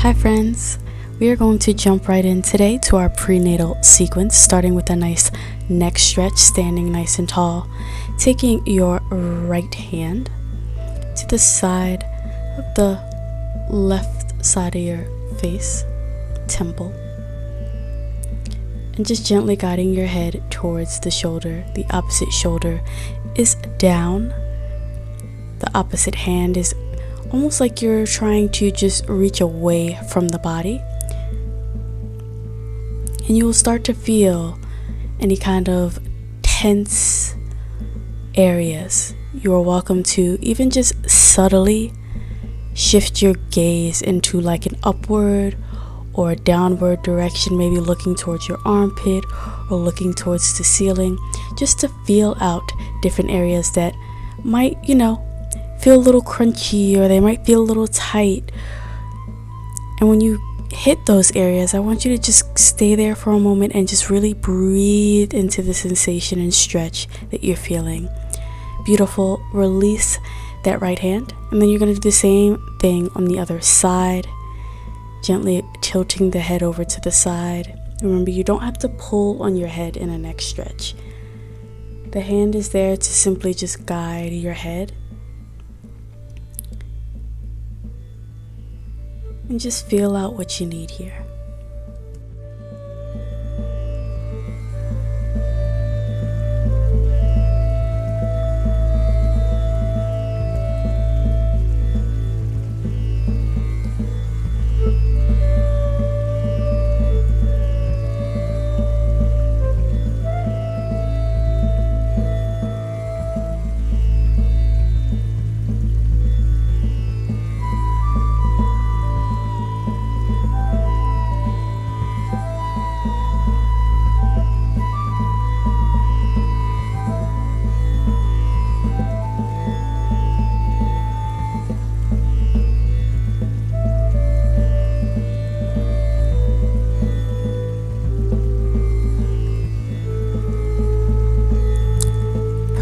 Hi friends, we are going to jump right in today to our prenatal sequence, starting with a nice neck stretch, standing nice and tall, taking your right hand to the side of the left side of your face, temple, and just gently guiding your head towards the shoulder. The opposite shoulder is down. The opposite hand is almost like you're trying to just reach away from the body. And you will start to feel any kind of tense areas. You are welcome to even just subtly shift your gaze into like an upward or a downward direction, maybe looking towards your armpit or looking towards the ceiling, just to feel out different areas that might, feel a little crunchy, or they might feel a little tight. And when you hit those areas, I want you to just stay there for a moment and just really breathe into the sensation and stretch that you're feeling. Beautiful. Release that right hand, and then you're going to do the same thing on the other side, gently tilting the head over to the side. Remember, you don't have to pull on your head in a neck stretch. The hand is there to simply just guide your head. And just feel out what you need here.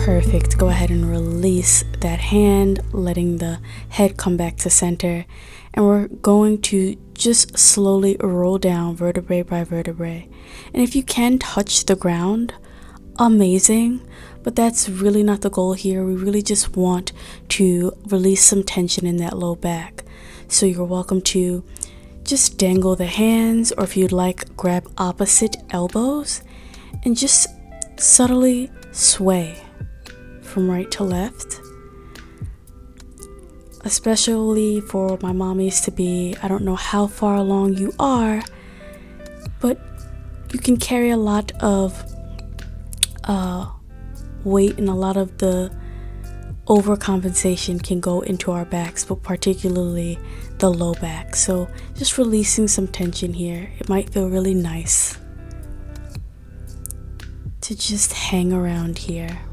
Perfect. Go ahead and release that hand, letting the head come back to center. And we're going to just slowly roll down vertebrae by vertebrae. And if you can touch the ground, amazing. But that's really not the goal here. We really just want to release some tension in that low back. So you're welcome to just dangle the hands, or if you'd like, grab opposite elbows and just subtly sway from right to left. Especially for my mommies-to-be, I don't know how far along you are, but you can carry a lot of weight, and a lot of the overcompensation can go into our backs, but particularly the low back. So just releasing some tension here. It might feel really nice to just hang around here.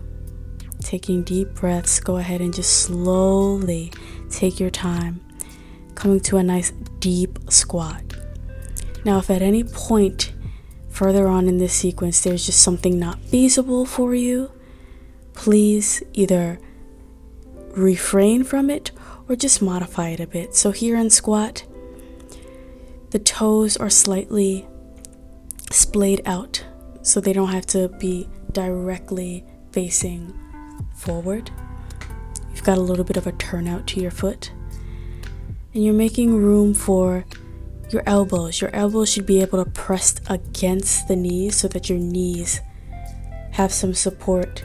Taking deep breaths, go ahead and just slowly take your time, coming to a nice deep squat. Now, if at any point further on in this sequence there's just something not feasible for you, please either refrain from it or just modify it a bit. So here in squat, the toes are slightly splayed out so they don't have to be directly facing forward. You've got a little bit of a turnout to your foot, and you're making room for your elbows. Your elbows should be able to press against the knees so that your knees have some support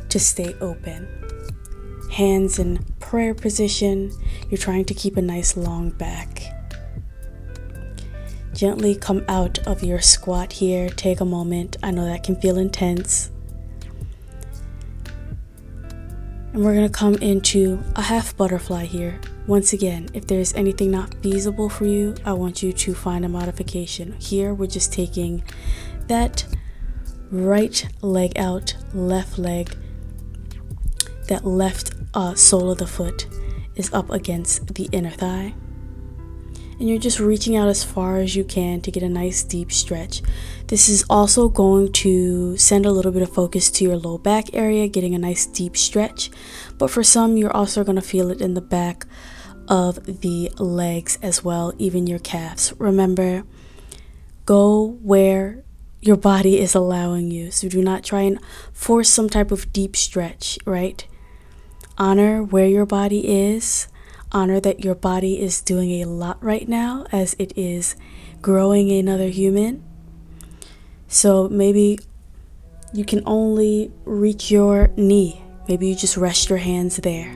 to stay open. Hands in prayer position. You're trying to keep a nice long back. Gently come out of your squat here. Take a moment. I know that can feel intense. And we're going to come into a half butterfly here. Once again, if there's anything not feasible for you, I want you to find a modification. Here, we're just taking that right leg out, left leg, that left sole of the foot is up against the inner thigh. And you're just reaching out as far as you can to get a nice deep stretch. This is also going to send a little bit of focus to your low back area, getting a nice deep stretch. But for some, you're also going to feel it in the back of the legs as well, even your calves. Remember, go where your body is allowing you. So do not try and force some type of deep stretch, right? Honor where your body is. Honor that your body is doing a lot right now as it is growing another human. So maybe you can only reach your knee. Maybe you just rest your hands there.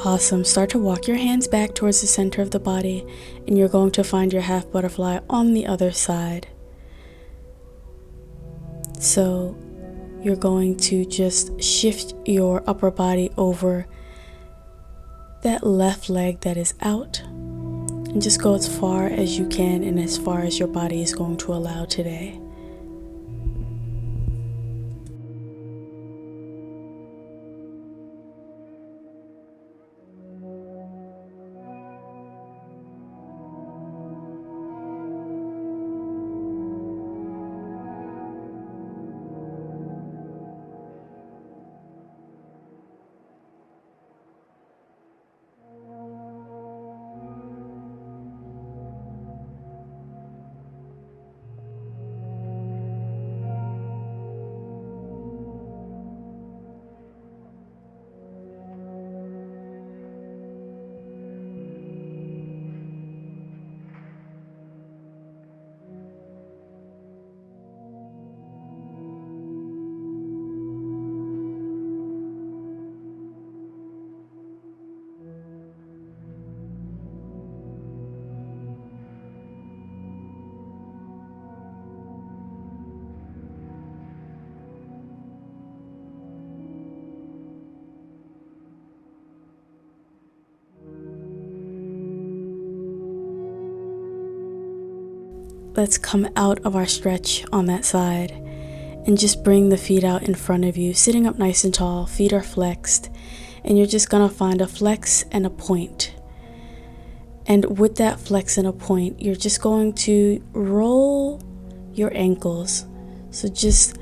Awesome. Start to walk your hands back towards the center of the body, and you're going to find your half butterfly on the other side. So you're going to just shift your upper body over that left leg that is out, and just go as far as you can and as far as your body is going to allow today. Let's come out of our stretch on that side and just bring the feet out in front of you, sitting up nice and tall. Feet are flexed, and you're just gonna find a flex and a point. And with that flex and a point, you're just going to roll your ankles. So just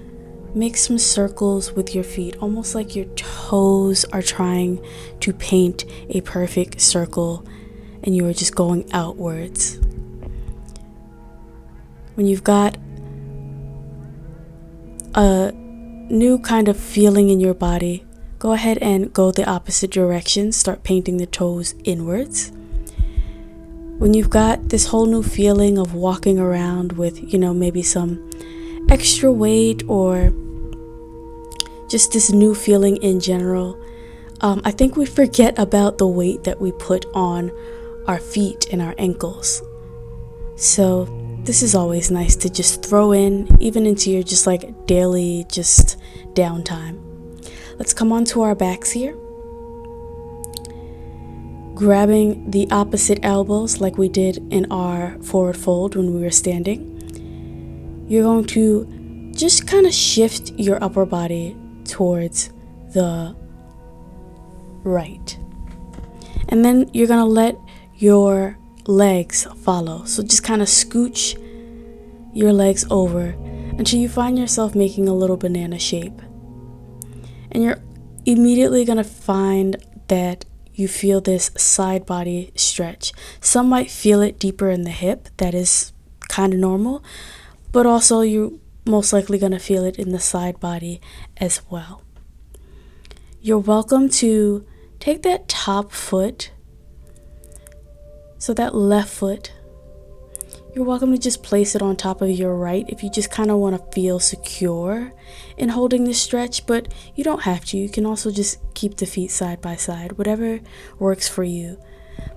make some circles with your feet, almost like your toes are trying to paint a perfect circle and you are just going outwards. When you've got a new kind of feeling in your body, go ahead and go the opposite direction. Start painting the toes inwards. When you've got this whole new feeling of walking around with, maybe some extra weight or just this new feeling in general, I think we forget about the weight that we put on our feet and our ankles. So this is always nice to just throw in, even into your just like daily just downtime. Let's come onto our backs here. Grabbing the opposite elbows like we did in our forward fold when we were standing. You're going to just kind of shift your upper body towards the right. And then you're going to let your legs follow. So just kind of scooch your legs over until you find yourself making a little banana shape. And you're immediately going to find that you feel this side body stretch. Some might feel it deeper in the hip. That is kind of normal. But also you're most likely going to feel it in the side body as well. You're welcome to take that top foot, so that left foot, you're welcome to just place it on top of your right if you just kind of want to feel secure in holding this stretch, but you don't have to. You can also just keep the feet side by side, whatever works for you.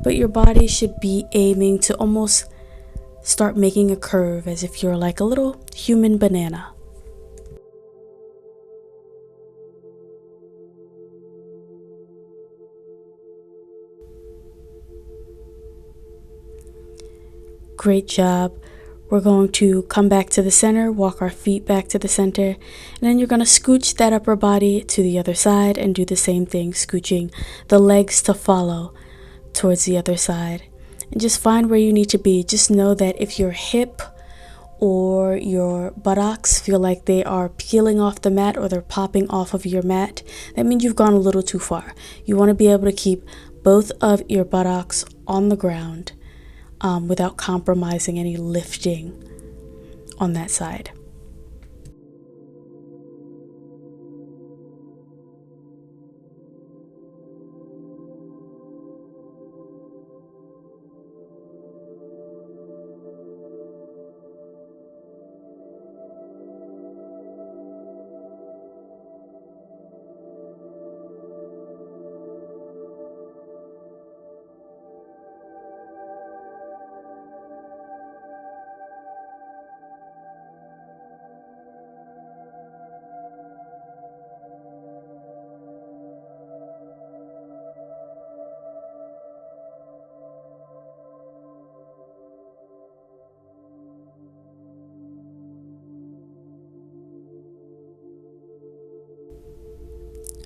But your body should be aiming to almost start making a curve as if you're like a little human banana. Great job. We're going to come back to the center, walk our feet back to the center, and then you're going to scooch that upper body to the other side and do the same thing, scooching the legs to follow towards the other side. And just find where you need to be. Just know that if your hip or your buttocks feel like they are peeling off the mat or they're popping off of your mat, that means you've gone a little too far. You want to be able to keep both of your buttocks on the ground without compromising any lifting on that side.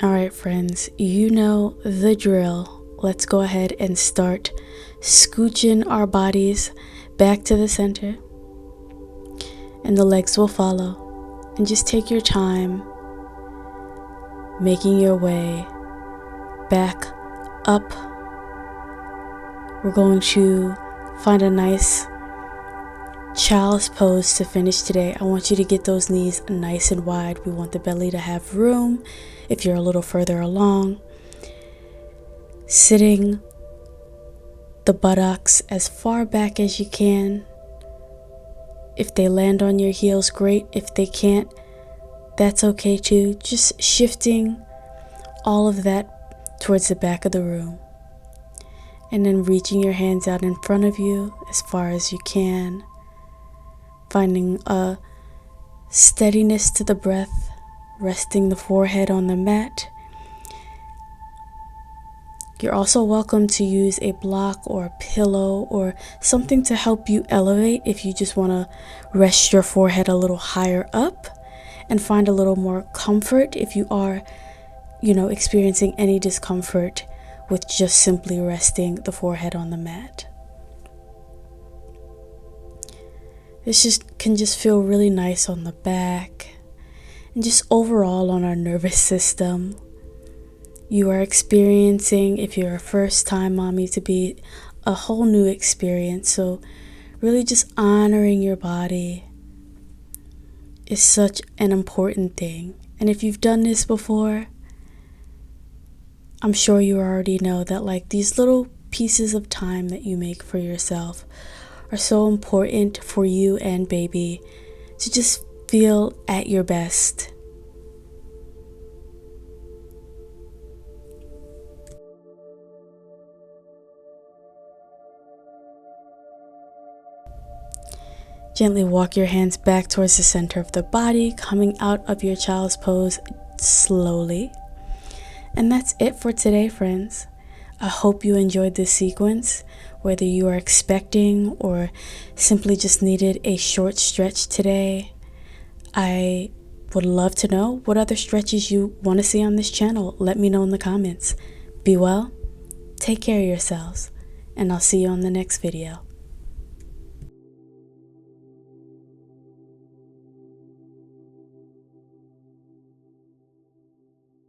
All right, friends, you know the drill. Let's go ahead and start scooching our bodies back to the center, and the legs will follow. And just take your time making your way back up. We're going to find a nice child's pose to finish today. I want you to get those knees nice and wide. We want the belly to have room if you're a little further along. Sitting the buttocks as far back as you can. If they land on your heels, great. If they can't, that's okay too. Just shifting all of that towards the back of the room. And then reaching your hands out in front of you as far as you can. Finding a steadiness to the breath, resting the forehead on the mat. You're also welcome to use a block or a pillow or something to help you elevate if you just want to rest your forehead a little higher up and find a little more comfort if you are, experiencing any discomfort with just simply resting the forehead on the mat. This can just feel really nice on the back and just overall on our nervous system. You are experiencing, if you're a first-time mommy-to-be, a whole new experience. So really just honoring your body is such an important thing. And if you've done this before, I'm sure you already know that these little pieces of time that you make for yourself are so important for you and baby to just feel at your best. Gently walk your hands back towards the center of the body, coming out of your child's pose slowly. And that's it for today, friends. I hope you enjoyed this sequence, whether you are expecting or simply just needed a short stretch today. I would love to know what other stretches you want to see on this channel. Let me know in the comments. Be well, take care of yourselves, and I'll see you on the next video.